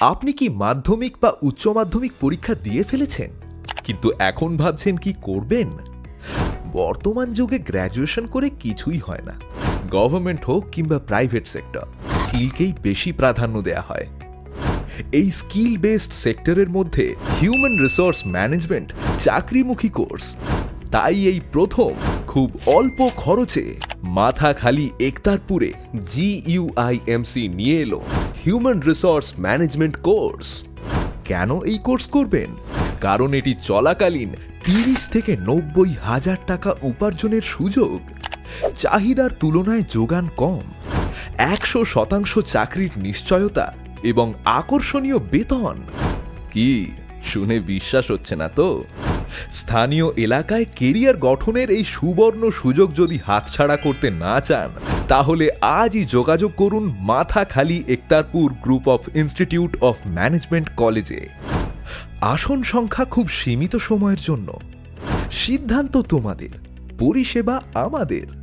আপনি কি মাধ্যমিক বা উচ্চ মাধ্যমিক পরীক্ষা দিয়ে ফেলেছেন, কিন্তু এখন ভাবছেন কি করবেন? বর্তমান যুগে গ্র্যাজুয়েশন করে কিছুই হয় না। গভর্নমেন্ট হোক কিংবা প্রাইভেট সেক্টর, স্কিলকেই বেশি প্রাধান্য দেয়া হয়। এই স্কিল বেসড সেক্টরের মধ্যে হিউম্যান রিসোর্স ম্যানেজমেন্ট চাকরিমুখী কোর্স। তাই এই প্রথম খুব অল্প খরচে মাথাখালি একতারপুরে GUIMC নিয়ে এলো হিউম্যান রিসোর্স ম্যানেজমেন্ট কোর্স। কেন এই কোর্স করবেন? কারণ এটি চলাকালীন 30 থেকে 90 হাজার টাকা উপার্জনের সুযোগ। চাহিদার তুলনায় যোগান কম, 100% চাকরির নিশ্চয়তা এবং আকর্ষণীয় বেতন। কি শুনে বিশ্বাস হচ্ছে না তো? স্থানীয় এলাকায় কেরিয়ার গঠনের এই সুবর্ণ সুযোগ যদি হাতছাড়া করতে না চান, তাহলে আজই যোগাযোগ করুন Mathakhali Ektarpur group of institute of management কলেজে। আসন সংখ্যা খুব সীমিত সময়ের জন্য। সিদ্ধান্ত তোমাদের, পরিষেবা আমাদের।